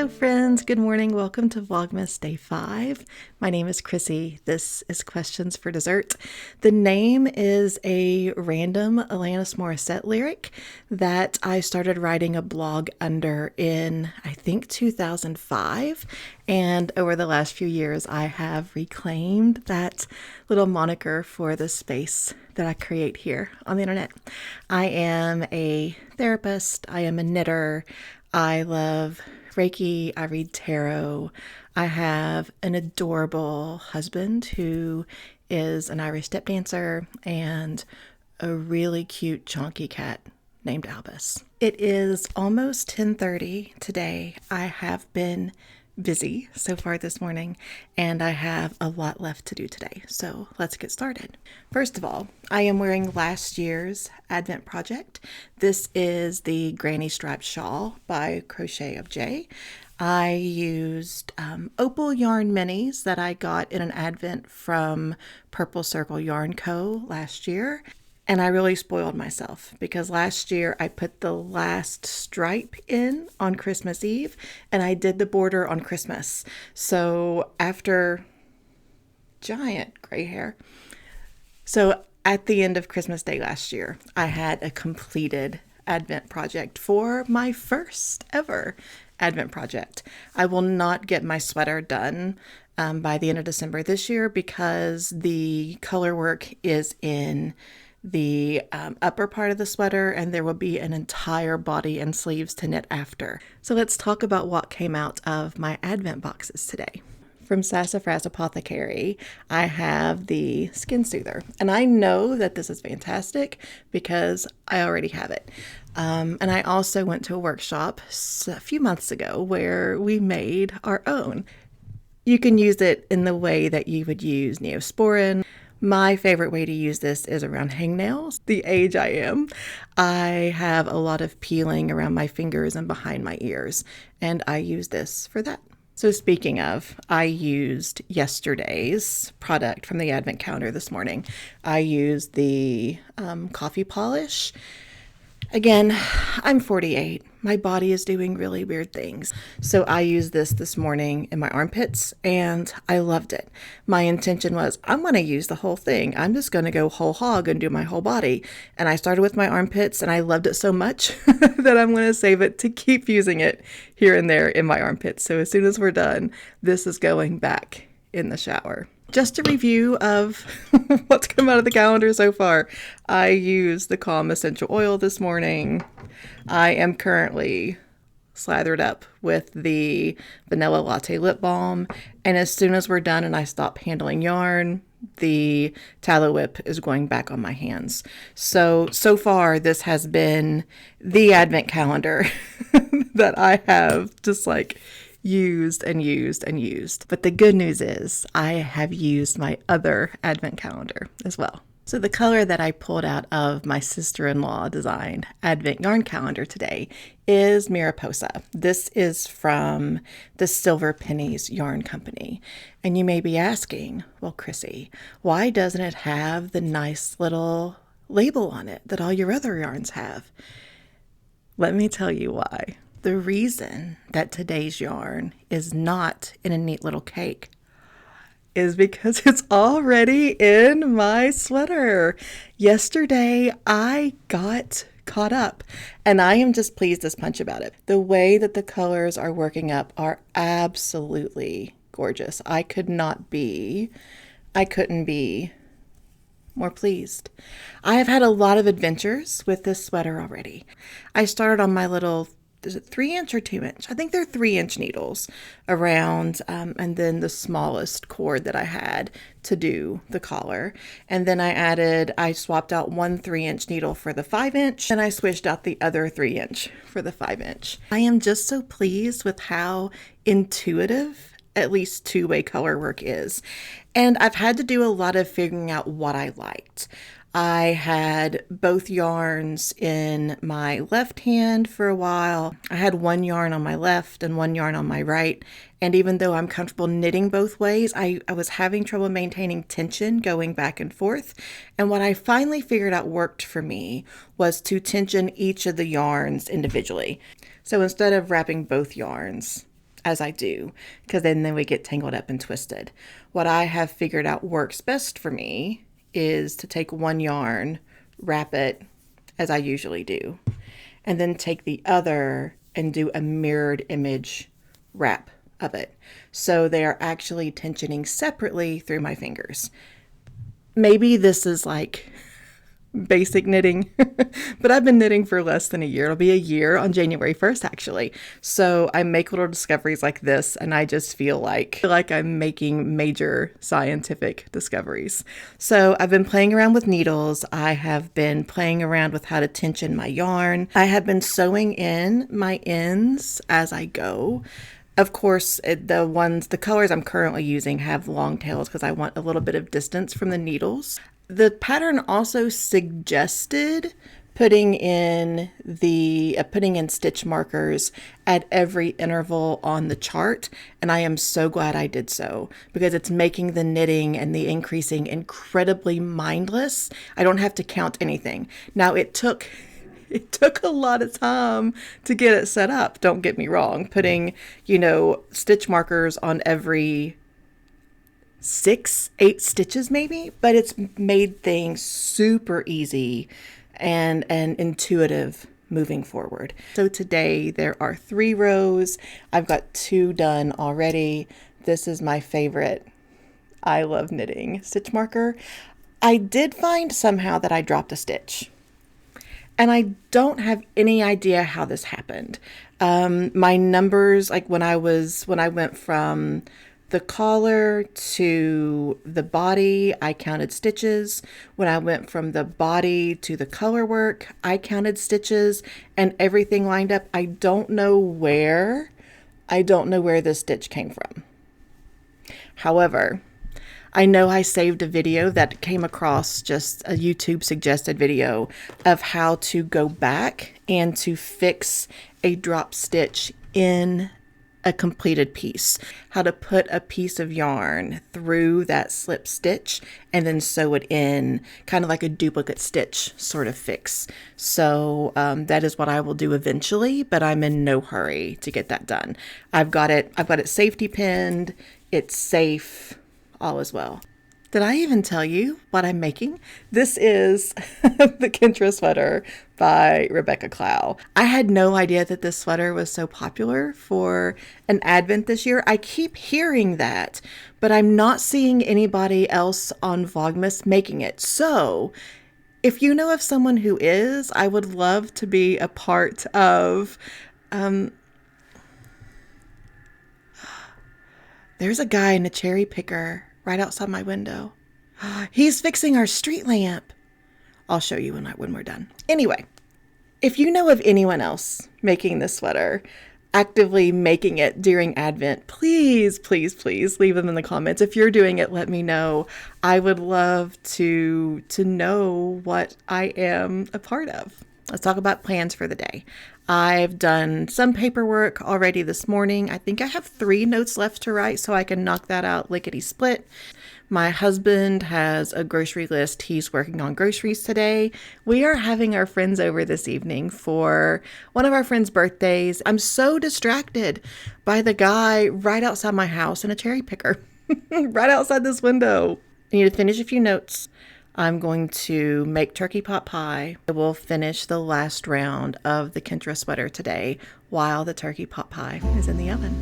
Hello friends, good morning. Welcome to Vlogmas Day 5. My name is Chrissy. This is Questions for Dessert. The name is a random Alanis Morissette lyric that I started writing a blog under in, I think, 2005. And over the last few years, I have reclaimed that little moniker for the space that I create here on the internet. I am a therapist. I am a knitter. I love Reiki, I read tarot. I have an adorable husband who is an Irish step dancer and a really cute chunky cat named Albus. It is almost 10:30 today. I have been busy so far this morning and I have a lot left to do today. So let's get started. First of all, I am wearing last year's Advent project. This is the Granny Striped Shawl by Crochet of J. I used opal yarn minis that I got in an Advent from Purple Circle Yarn Co. last year. And I really spoiled myself because last year I put the last stripe in on Christmas Eve and I did the border on Christmas. So after giant gray hair. So at the end of Christmas Day last year, I had a completed Advent project for my first ever Advent project. I will not get my sweater done by the end of December this year because the color work is in the upper part of the sweater and there will be an entire body and sleeves to knit after. So let's talk about what came out of my Advent boxes today. From Sassafras Apothecary, I have the Skin Soother. And I know that this is fantastic because I already have it. And I also went to a workshop a few months ago where we made our own. You can use it in the way that you would use Neosporin. My favorite way to use this is around hangnails. The age I am, I have a lot of peeling around my fingers and behind my ears, and I use this for that. So speaking of, I used yesterday's product from the Advent calendar this morning. I used the coffee polish. Again, I'm 48. My body is doing really weird things. So I used this morning in my armpits and I loved it. My intention was I'm going to use the whole thing. I'm just going to go whole hog and do my whole body. And I started with my armpits and I loved it so much that I'm going to save it to keep using it here and there in my armpits. So as soon as we're done, this is going back in the shower. Just a review of what's come out of the calendar so far. I used the Calm Essential Oil this morning. I am currently slathered up with the Vanilla Latte Lip Balm. And as soon as we're done and I stop handling yarn, the Tallow Whip is going back on my hands. So far, this has been the Advent calendar that I have just used and used and used. But the good news is I have used my other Advent calendar as well. So the color that I pulled out of my sister-in-law designed Advent yarn calendar today is Mariposa. This is from the Silver Pennies Yarn Company. And you may be asking, well, Chrissy, why doesn't it have the nice little label on it that all your other yarns have? Let me tell you why. The reason that today's yarn is not in a neat little cake is because it's already in my sweater. Yesterday, I got caught up and I am just pleased as punch about it. The way that the colors are working up are absolutely gorgeous. I couldn't be more pleased. I have had a lot of adventures with this sweater already. I started on my little, is it 3-inch or 2-inch? I think they're 3-inch needles around, and then the smallest cord that I had to do the collar. And then I swapped out one 3-inch needle for the 5-inch, and I switched out the other 3-inch for the 5-inch. I am just so pleased with how intuitive at least two-way color work is. And I've had to do a lot of figuring out what I liked. I had both yarns in my left hand for a while. I had one yarn on my left and one yarn on my right. And even though I'm comfortable knitting both ways, I was having trouble maintaining tension going back and forth. And what I finally figured out worked for me was to tension each of the yarns individually. So instead of wrapping both yarns as I do, because then they would get tangled up and twisted. What I have figured out works best for me is to take one yarn, wrap it as I usually do, and then take the other and do a mirrored image wrap of it. So they are actually tensioning separately through my fingers. Maybe this is like basic knitting, but I've been knitting for less than a year. It'll be a year on January 1st, actually. So I make little discoveries like this, and I just feel like I'm making major scientific discoveries. So I've been playing around with needles. I have been playing around with how to tension my yarn. I have been sewing in my ends as I go. Of course, the colors I'm currently using have long tails because I want a little bit of distance from the needles. The pattern also suggested putting in stitch markers at every interval on the chart, and I am so glad I did so because it's making the knitting and the increasing incredibly mindless. I don't have to count anything. Now it took a lot of time to get it set up. Don't get me wrong. Putting, stitch markers on every 6-8 stitches maybe, but it's made things super easy and intuitive moving forward. So today there are 3 rows. I've got 2 done already. This is my favorite I love knitting stitch marker. I did find somehow that I dropped a stitch, and I don't have any idea how this happened. My numbers, like when I went from the collar to the body, I counted stitches. When I went from the body to the color work, I counted stitches, and everything lined up. I don't know where this stitch came from. However, I know I saved a video that came across, just a YouTube suggested video of how to go back and to fix a drop stitch in a completed piece, how to put a piece of yarn through that slip stitch and then sew it in, kind of like a duplicate stitch sort of fix. So that is what I will do eventually, but I'm in no hurry to get that done. I've got it safety pinned. It's safe. All is well. Did I even tell you what I'm making? This is the Kintra sweater by Rebecca Clow. I had no idea that this sweater was so popular for an Advent this year. I keep hearing that, but I'm not seeing anybody else on Vlogmas making it. So if you know of someone who is, I would love to be a part of... There's a guy in a cherry picker right outside my window. He's fixing our street lamp. I'll show you when we're done. Anyway, if you know of anyone else making this sweater, actively making it during Advent, please, please, please leave them in the comments. If you're doing it, let me know. I would love to know what I am a part of. Let's talk about plans for the day. I've done some paperwork already this morning. I think I have 3 notes left to write, so I can knock that out lickety split. My husband has a grocery list. He's working on groceries today. We are having our friends over this evening for one of our friends' birthdays. I'm so distracted by the guy right outside my house in a cherry picker, right outside this window. I need to finish a few notes. I'm going to make turkey pot pie. I will finish the last round of the Kintra sweater today while the turkey pot pie is in the oven.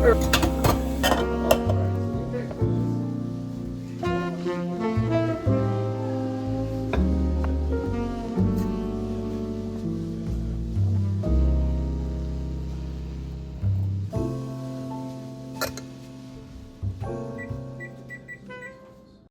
Or